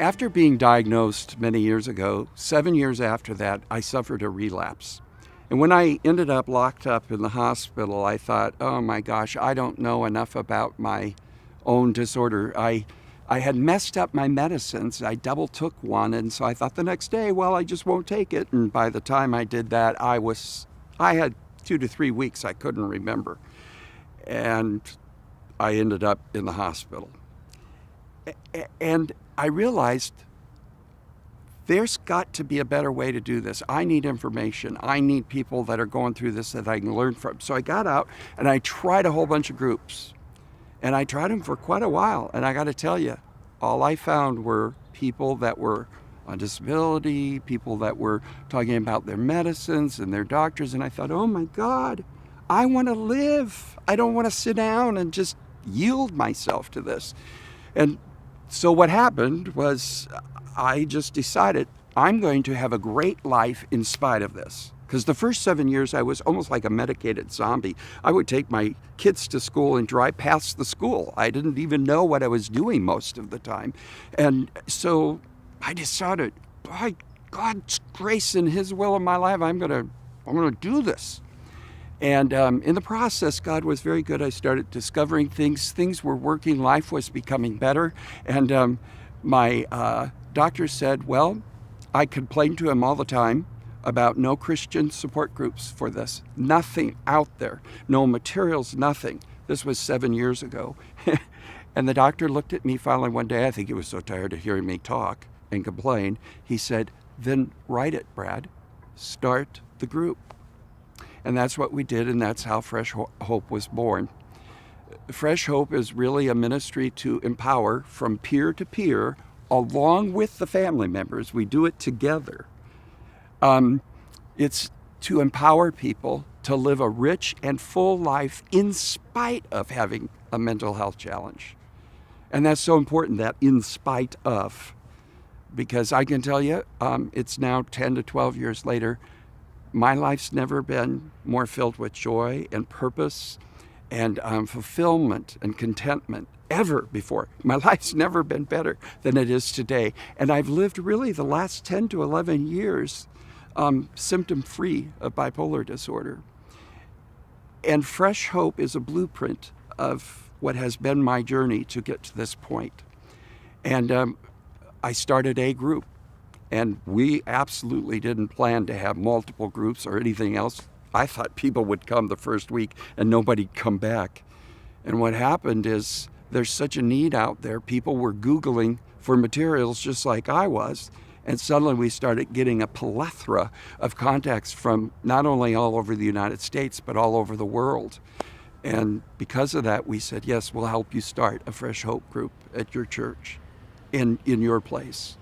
After being diagnosed many years ago, 7 years after that, I suffered a relapse. And when I ended up locked up in the hospital, I thought, oh my gosh, I don't know enough about my own disorder. I had messed up my medicines. I double took one, and so I thought the next day, well, I just won't take it. And by the time I did that, I had 2 to 3 weeks I couldn't remember. And I ended up in the hospital. And I realized there's got to be a better way to do this. I need information. I need people that are going through this that I can learn from. So I got out and I tried a whole bunch of groups. And I tried them for quite a while. And I got to tell you, all I found were people that were on disability, people that were talking about their medicines and their doctors. And I thought, oh my God, I want to live. I don't want to sit down and just yield myself to this. And so what happened was I just decided I'm going to have a great life in spite of this. Because the first 7 years I was almost like a medicated zombie. I would take my kids to school and drive past the school. I didn't even know what I was doing most of the time. And so I decided, by God's grace and His will in my life, I'm gonna do this. And in the process, God was very good. I started discovering things. Things were working. Life was becoming better. And my doctor said, well, I complained to him all the time about no Christian support groups for this. Nothing out there. No materials, nothing. This was 7 years ago. And the doctor looked at me finally one day. I think he was so tired of hearing me talk and complain. He said, then write it, Brad. Start the group. And that's what we did, and that's how Fresh Hope was born. Fresh Hope is really a ministry to empower from peer to peer, along with the family members. We do it together. It's to empower people to live a rich and full life in spite of having a mental health challenge. And that's so important, that in spite of, because I can tell you, it's now 10 to 12 years later, my life's never been more filled with joy and purpose and fulfillment and contentment ever before. My life's never been better than it is today. And I've lived really the last 10 to 11 years symptom-free of bipolar disorder. And Fresh Hope is a blueprint of what has been my journey to get to this point. And I started a group. And we absolutely didn't plan to have multiple groups or anything else. I thought people would come the first week and nobody'd come back. And what happened is there's such a need out there. People were Googling for materials just like I was. And suddenly we started getting a plethora of contacts from not only all over the United States, but all over the world. And because of that, we said, yes, we'll help you start a Fresh Hope group at your church, in your place.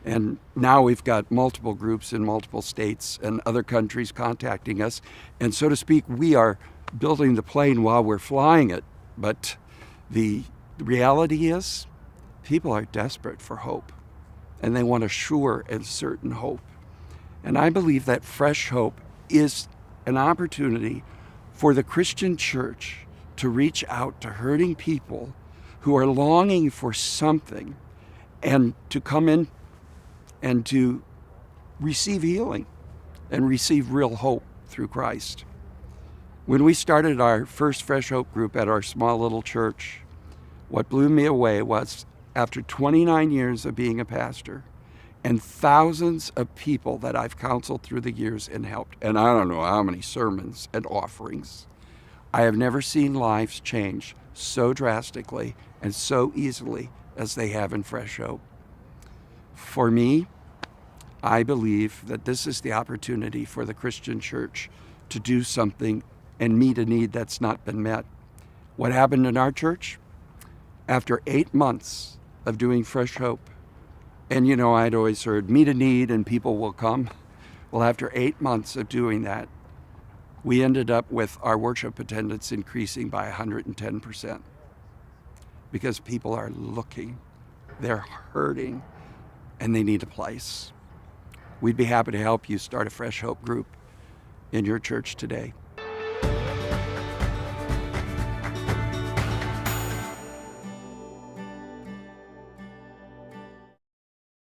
And now we've got multiple groups in multiple states and other countries contacting us. And so to speak, we are building the plane while we're flying it. But the reality is, people are desperate for hope. And they want a sure and certain hope. And I believe that Fresh Hope is an opportunity for the Christian church to reach out to hurting people who are longing for something and to come in and to receive healing and receive real hope through Christ. When we started our first Fresh Hope group at our small little church, what blew me away was, after 29 years of being a pastor and thousands of people that I've counseled through the years and helped, and I don't know how many sermons and offerings, I have never seen lives change so drastically and so easily as they have in Fresh Hope. For me, I believe that this is the opportunity for the Christian church to do something and meet a need that's not been met. What happened in our church? After 8 months of doing Fresh Hope, and I'd always heard, meet a need and people will come. Well, after 8 months of doing that, we ended up with our worship attendance increasing by 110%. Because people are looking, they're hurting, and they need a place. We'd be happy to help you start a Fresh Hope group in your church today.